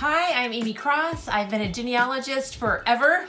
Hi, I'm Aimee Cross. I've been a genealogist forever,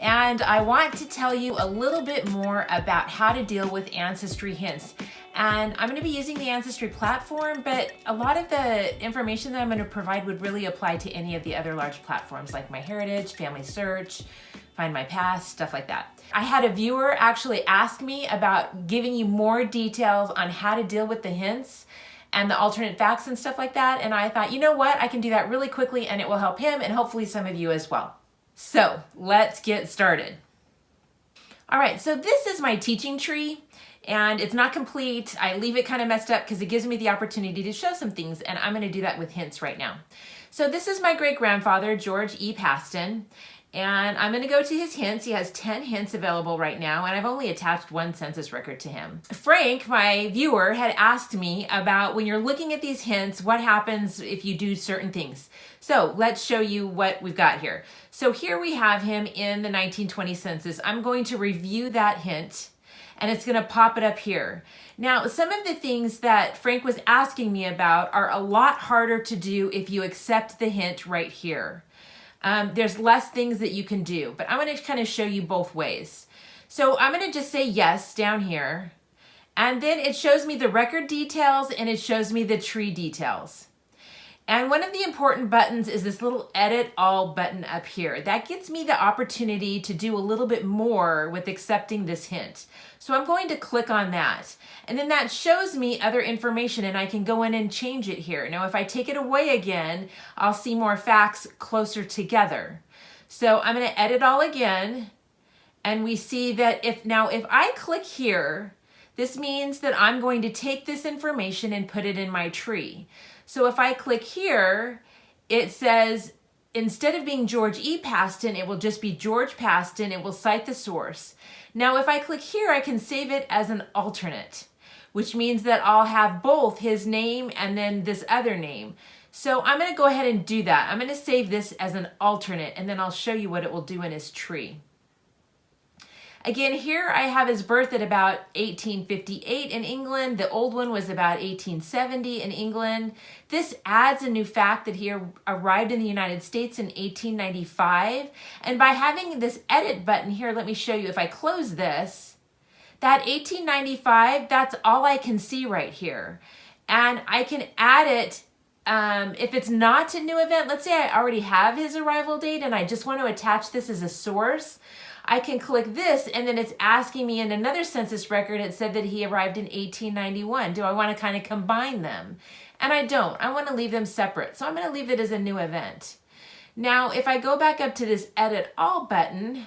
and I want to tell you a little bit more about how to deal with Ancestry Hints. And I'm going to be using the Ancestry platform, but a lot of the information that I'm going to provide would really apply to any of the other large platforms like MyHeritage, familysearch, Find My Past, stuff like that. I had a viewer actually ask me about giving you more details on how to deal with the hints and the alternate facts and stuff like that. And I thought, you know what? I can do that really quickly and it will help him and hopefully some of you as well. So let's get started. All right, so this is my teaching tree and it's not complete. I leave it kind of messed up because it gives me the opportunity to show some things, and I'm gonna do that with hints right now. So this is my great-grandfather, George E. Paston. And I'm gonna go to his hints. He has 10 hints available right now, and I've only attached one census record to him. Frank, my viewer, had asked me about when you're looking at these hints, what happens if you do certain things. So let's show you what we've got here. So here we have him in the 1920 census. I'm going to review that hint, and it's gonna pop it up here. Now, some of the things that Frank was asking me about are a lot harder to do if you accept the hint right here. There's less things that you can do, but I'm going to kind of show you both ways. So I'm going to just say yes down here, and then it shows me the record details and it shows me the tree details. And one of the important buttons is this little edit all button up here. That gives me the opportunity to do a little bit more with accepting this hint. So I'm going to click on that. And then that shows me other information and I can go in and change it here. Now, if I take it away again, I'll see more facts closer together. So I'm going to edit all again. And we see that if I click here, this means that I'm going to take this information and put it in my tree. So if I click here, it says, instead of being George E. Paston, it will just be George Paston. It will cite the source. Now, if I click here, I can save it as an alternate, which means that I'll have both his name and then this other name. So I'm going to go ahead and do that. I'm going to save this as an alternate, and then I'll show you what it will do in his tree. Again, here I have his birth at about 1858 in England. The old one was about 1870 in England. This adds a new fact that he arrived in the United States in 1895. And by having this edit button here, let me show you, if I close this, that 1895, that's all I can see right here. And I can add it if it's not a new event. Let's say I already have his arrival date and I just want to attach this as a source. I can click this and then it's asking me in another census record, it said that he arrived in 1891. Do I want to kind of combine them? And I don't. I want to leave them separate. So I'm going to leave it as a new event. Now, if I go back up to this edit all button,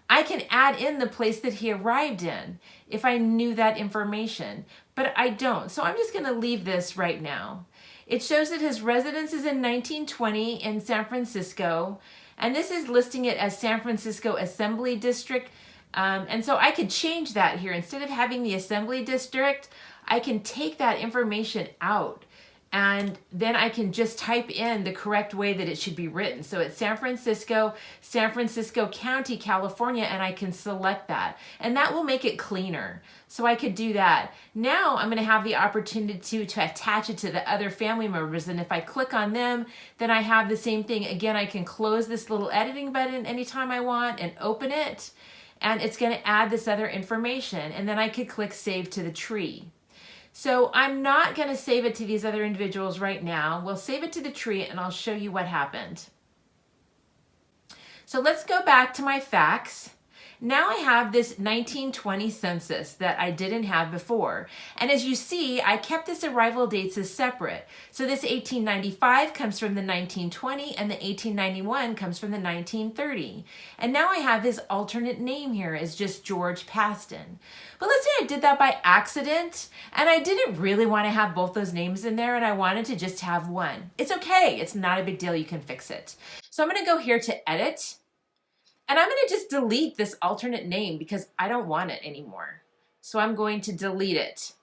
I can add in the place that he arrived in if I knew that information, but I don't. So I'm just going to leave this right now. It shows that his residence is in 1920 in San Francisco. And this is listing it as San Francisco Assembly District. And so I could change that here. Instead of having the Assembly District, I can take that information out. And then I can just type in the correct way that it should be written. So it's San Francisco County, California, and I can select that. And that will make it cleaner. So I could do that. Now I'm going to have the opportunity to attach it to the other family members. And if I click on them, then I have the same thing. Again, I can close this little editing button anytime I want and open it. And it's going to add this other information. And then I could click Save to the Tree. So I'm not going to save it to these other individuals right now. We'll save it to the tree and I'll show you what happened. So let's go back to my facts. Now I have this 1920 census that I didn't have before. And as you see, I kept this arrival dates as separate. So this 1895 comes from the 1920 and the 1891 comes from the 1930. And now I have his alternate name here as just George Paston. But let's say I did that by accident and I didn't really want to have both those names in there and I wanted to just have one. It's okay. It's not a big deal. You can fix it. So I'm going to go here to edit. And I'm going to just delete this alternate name because I don't want it anymore. So I'm going to delete it.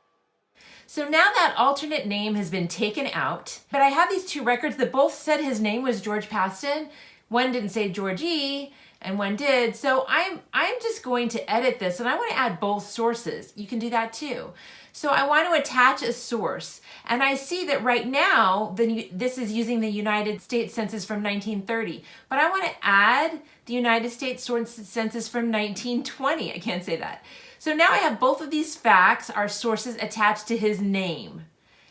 So now that alternate name has been taken out, but I have these two records that both said his name was George Paston. One didn't say George E. and one did. So I'm just going to edit this and I want to add both sources. You can do that too. So I want to attach a source. And I see that right now, this is using the United States Census from 1930. But I want to add the United States Census from 1920. I can't say that. So now I have both of these facts, our sources, attached to his name.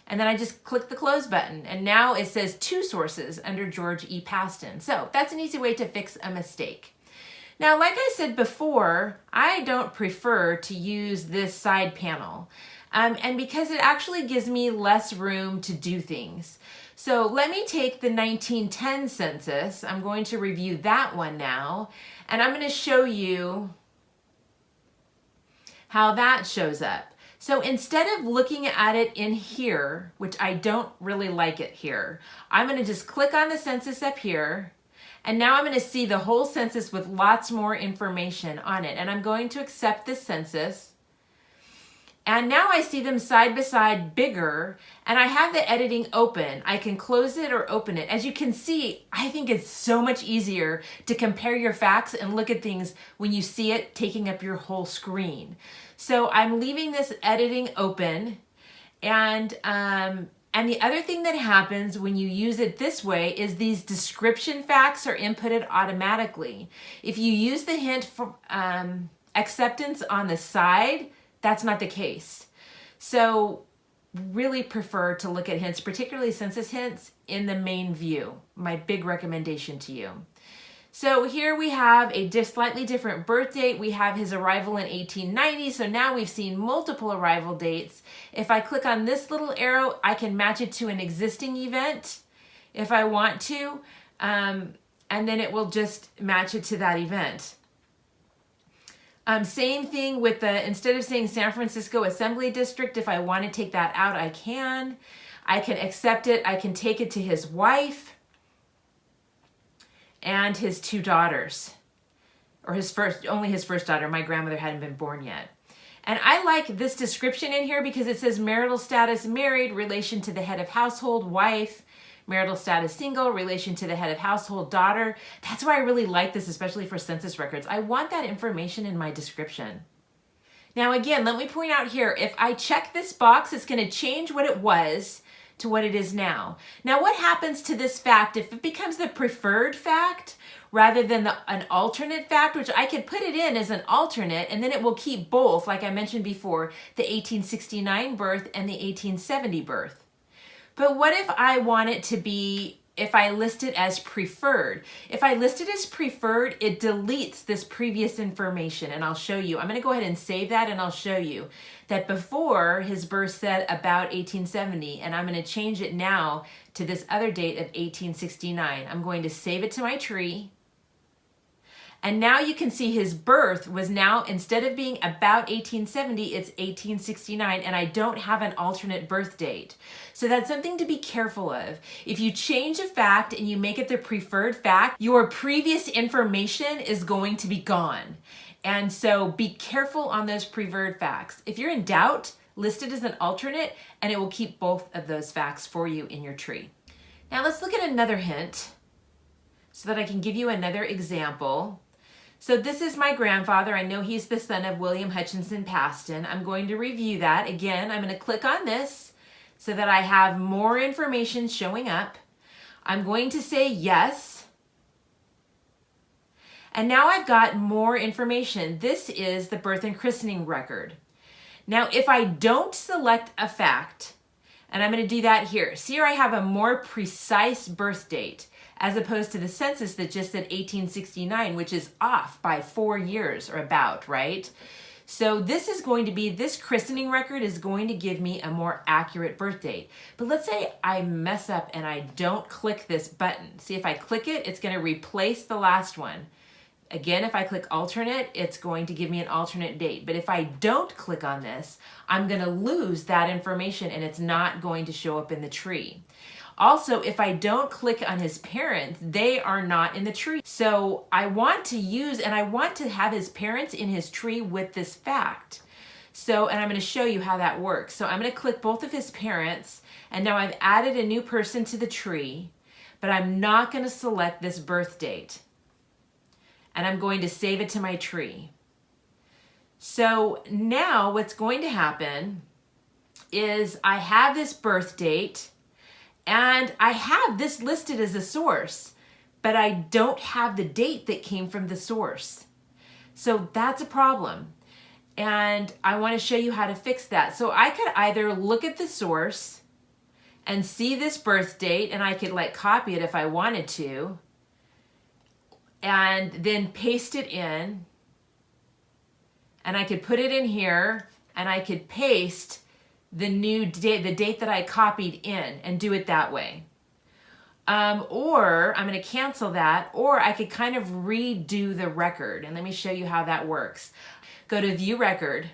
And then I just click the close button. And now it says 2 sources under George E. Paston. So that's an easy way to fix a mistake. Now, like I said before, I don't prefer to use this side panel. And because it actually gives me less room to do things. So let me take the 1910 census. I'm going to review that one now. And I'm going to show you how that shows up. So instead of looking at it in here, which I don't really like it here, I'm going to just click on the census up here. And now I'm going to see the whole census with lots more information on it. And I'm going to accept this census. And now I see them side by side bigger, and I have the editing open. I can close it or open it. As you can see, I think it's so much easier to compare your facts and look at things when you see it taking up your whole screen. So I'm leaving this editing open, and the other thing that happens when you use it this way is these description facts are inputted automatically. If you use the hint for acceptance on the side, that's not the case. So really prefer to look at hints, particularly census hints, in the main view. My big recommendation to you. So here we have a slightly different birth date. We have his arrival in 1890. So now we've seen multiple arrival dates. If I click on this little arrow, I can match it to an existing event if I want to. And then it will just match it to that event. Same thing with the, instead of saying San Francisco Assembly District, if I want to take that out, I can. I can accept it. I can take it to his wife and his 2 daughters, or only his first daughter. My grandmother hadn't been born yet. And I like this description in here because it says marital status married, relation to the head of household, wife, marital status single, relation to the head of household, daughter. That's why I really like this, especially for census records. I want that information in my description. Now again, let me point out here, if I check this box, it's going to change what it was to what it is now. Now what happens to this fact if it becomes the preferred fact rather than an alternate fact, which I could put it in as an alternate, and then it will keep both, like I mentioned before, the 1869 birth and the 1870 birth. But what if I want it to be, if I list it as preferred? If I list it as preferred, it deletes this previous information, and I'll show you. I'm going to go ahead and save that, and I'll show you that before his birth said about 1870, and I'm going to change it now to this other date of 1869. I'm going to save it to my tree. And now you can see his birth was now, instead of being about 1870, it's 1869, and I don't have an alternate birth date. So that's something to be careful of. If you change a fact and you make it the preferred fact, your previous information is going to be gone. And so be careful on those preferred facts. If you're in doubt, list it as an alternate, and it will keep both of those facts for you in your tree. Now let's look at another hint so that I can give you another example. So this is my grandfather. I know he's the son of William Hutchinson Paston. I'm going to review that. Again, I'm going to click on this so that I have more information showing up. I'm going to say yes. And now I've got more information. This is the birth and christening record. Now, if I don't select a fact, and I'm going to do that here. See here I have a more precise birth date, as opposed to the census that just said 1869, which is off by 4 years or about, right? So this is going to be, this christening record is going to give me a more accurate birth date. But let's say I mess up and I don't click this button. See, if I click it, it's going to replace the last one. Again, if I click alternate, it's going to give me an alternate date. But if I don't click on this, I'm going to lose that information and it's not going to show up in the tree. Also, if I don't click on his parents, they are not in the tree. So I want to use, and I want to have his parents in his tree with this fact. So, and I'm going to show you how that works. So I'm going to click both of his parents, and now I've added a new person to the tree, but I'm not going to select this birth date. And I'm going to save it to my tree. So now what's going to happen is I have this birth date and I have this listed as a source, but I don't have the date that came from the source. So that's a problem. And I want to show you how to fix that. So I could either look at the source and see this birth date, and I could like copy it if I wanted to, and then paste it in, and I could put it in here, and I could paste the new date, the date that I copied in, and do it that way. Or I'm going to cancel that, or I could kind of redo the record. And let me show you how that works. Go to View Record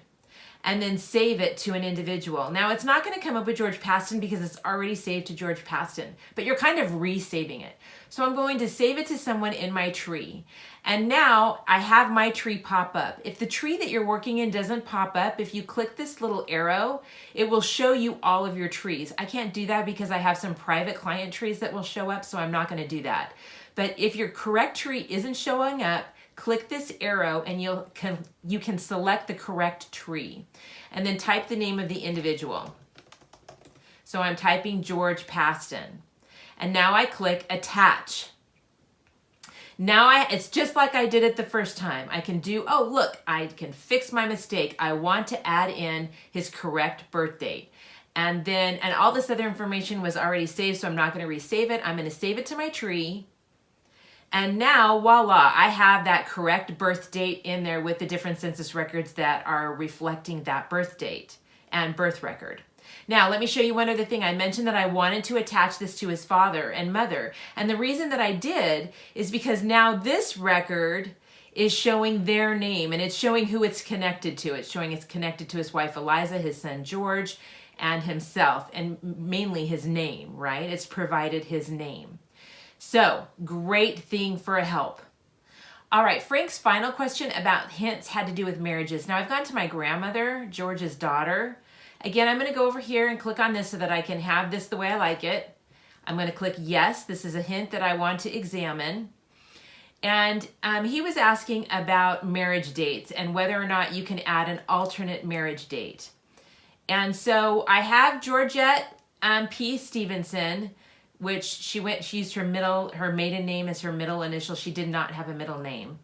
and then save it to an individual. Now it's not going to come up with George Paston because it's already saved to George Paston, but you're kind of resaving it. So I'm going to save it to someone in my tree. And now I have my tree pop up. If the tree that you're working in doesn't pop up, if you click this little arrow, it will show you all of your trees. I can't do that because I have some private client trees that will show up, so I'm not going to do that. But if your correct tree isn't showing up, click this arrow and you can select the correct tree and then type the name of the individual. So I'm typing George Paston. And now I click Attach. Now it's just like I did it the first time. I can do, oh look, I can fix my mistake. I want to add in his correct birth date. And all this other information was already saved, so I'm not going to resave it. I'm going to save it to my tree. And now, voila, I have that correct birth date in there with the different census records that are reflecting that birth date and birth record. Now, let me show you one other thing. I mentioned that I wanted to attach this to his father and mother. And the reason that I did is because now this record is showing their name and it's showing who it's connected to. It's showing it's connected to his wife, Eliza, his son, George, and himself, and mainly his name, right? It's provided his name. So, great thing for a help. All right, Frank's final question about hints had to do with marriages. Now, I've gone to my grandmother, George's daughter. Again, I'm going to go over here and click on this so that I can have this the way I like it. I'm going to click yes. This is a hint that I want to examine. And he was asking about marriage dates and whether or not you can add an alternate marriage date. And so I have Georgette P. Stevenson, which she used her maiden name as her middle initial. She did not have a middle name.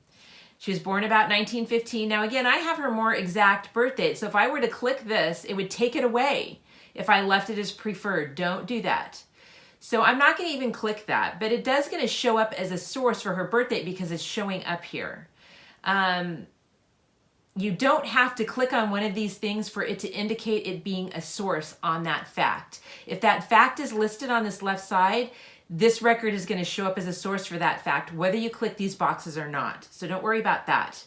She was born about 1915. Now again, I have her more exact birth date. So if I were to click this, it would take it away if I left it as preferred. Don't do that. So I'm not going to even click that, but it does going to show up as a source for her birth date because it's showing up here. You don't have to click on one of these things for it to indicate it being a source on that fact. If that fact is listed on this left side, this record is going to show up as a source for that fact, whether you click these boxes or not. So don't worry about that.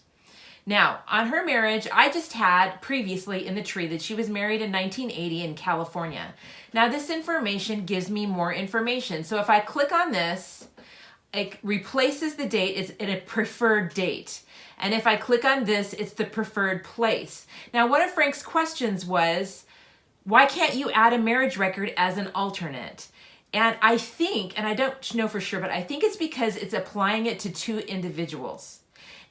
Now, on her marriage, I just had previously in the tree that she was married in 1980 in California. Now, this information gives me more information. So if I click on this, it replaces the date. It's in a preferred date. And if I click on this, it's the preferred place. Now, one of Frank's questions was, why can't you add a marriage record as an alternate? And I think, and I don't know for sure, but I think it's because it's applying it to two individuals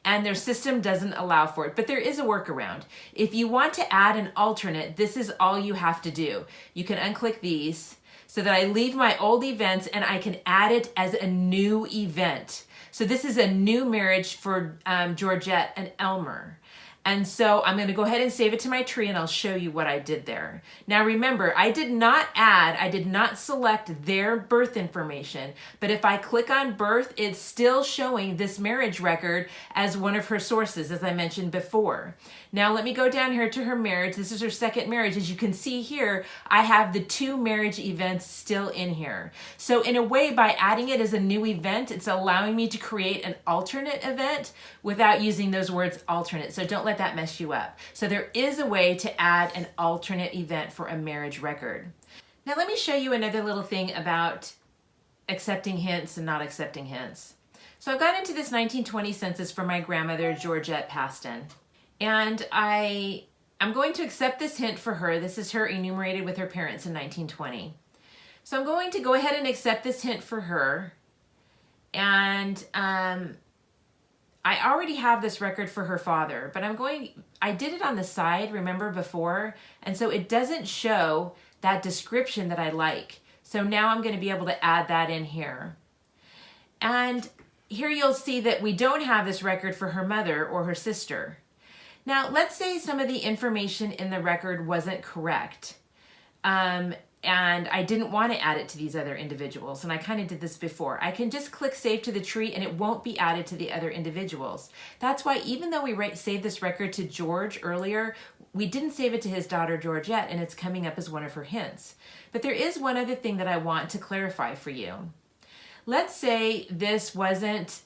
and their system doesn't allow for it. But there is a workaround. If you want to add an alternate, this is all you have to do. You can unclick these so that I leave my old events and I can add it as a new event. So this is a new marriage for Georgette and Elmer. And so I'm going to go ahead and save it to my tree and I'll show you what I did there. Now remember, I did not select their birth information, but if I click on birth, it's still showing this marriage record as one of her sources, as I mentioned before. Now let me go down here to her marriage. This is her second marriage. As you can see here, I have the two marriage events still in here. So in a way, by adding it as a new event, it's allowing me to create an alternate event without using those words alternate. So don't let that mess you up. So there is a way to add an alternate event for a marriage record. Now let me show you another little thing about accepting hints and not accepting hints. So I've got into this 1920 census for my grandmother, Georgette Paston. And I'm going to accept this hint for her. This is her enumerated with her parents in 1920. So I'm going to go ahead and accept this hint for her. And I already have this record for her father, but I did it on the side, remember before? And so it doesn't show that description that I like. So now I'm going to be able to add that in here. And here you'll see that we don't have this record for her mother or her sister. Now, let's say some of the information in the record wasn't correct. And I didn't want to add it to these other individuals. And I kind of did this before. I can just click Save to the Tree and it won't be added to the other individuals. That's why even though we saved this record to George earlier, we didn't save it to his daughter Georgette, and it's coming up as one of her hints. But there is one other thing that I want to clarify for you. Let's say this wasn't,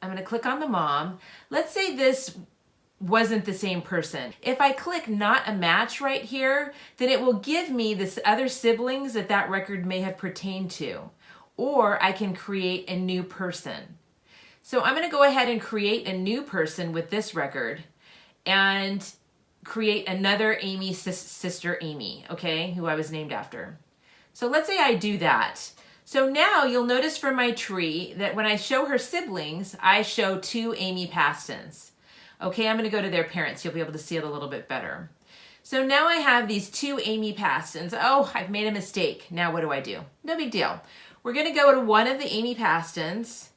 I'm going to click on the mom. Let's say this wasn't the same person. If I click not a match right here, then it will give me this other siblings that that record may have pertained to, or I can create a new person. So I'm going to go ahead and create a new person with this record and create another Aimee sister Aimee, okay, who I was named after. So let's say I do that. So now you'll notice from my tree that when I show her siblings, I show 2 Aimee Pastons. Okay, I'm going to go to their parents. You'll be able to see it a little bit better. So now I have these 2 Aimee Pastons. Oh, I've made a mistake. Now what do? No big deal. We're going to go to one of the Aimee Pastons,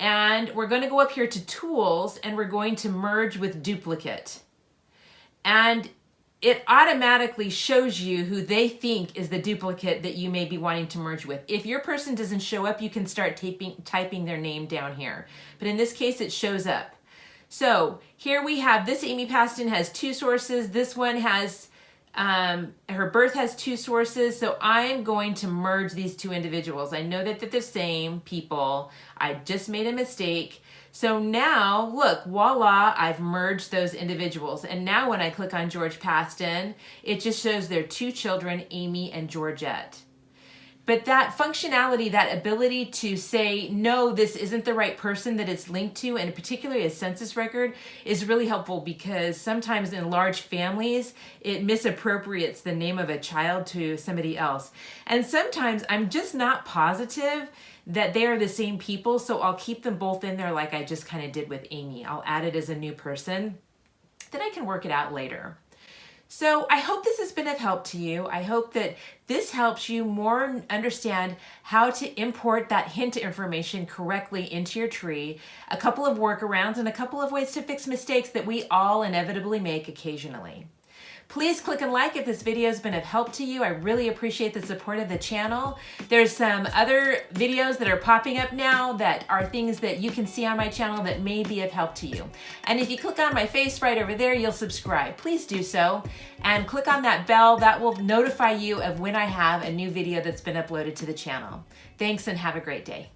and we're going to go up here to Tools, and we're going to merge with duplicate. And it automatically shows you who they think is the duplicate that you may be wanting to merge with. If your person doesn't show up, you can start typing their name down here. But in this case, it shows up. So here we have this Aimee Paston has 2 sources. This one has, her birth has 2 sources. So I'm going to merge these 2 individuals. I know that they're the same people. I just made a mistake. So now look, voila, I've merged those individuals. And now when I click on George Paston, it just shows their 2 children, Aimee and Georgette. But that functionality, that ability to say, no, this isn't the right person that it's linked to, and particularly a census record, is really helpful because sometimes in large families, it misappropriates the name of a child to somebody else. And sometimes I'm just not positive that they are the same people, so I'll keep them both in there like I just kind of did with Aimee. I'll add it as a new person, then I can work it out later. So I hope this has been of help to you. I hope that this helps you more understand how to import that hint information correctly into your tree, a couple of workarounds, and a couple of ways to fix mistakes that we all inevitably make occasionally. Please click and like if this video has been of help to you. I really appreciate the support of the channel. There's some other videos that are popping up now that are things that you can see on my channel that may be of help to you. And if you click on my face right over there, you'll subscribe. Please do so. And click on that bell. That will notify you of when I have a new video that's been uploaded to the channel. Thanks and have a great day.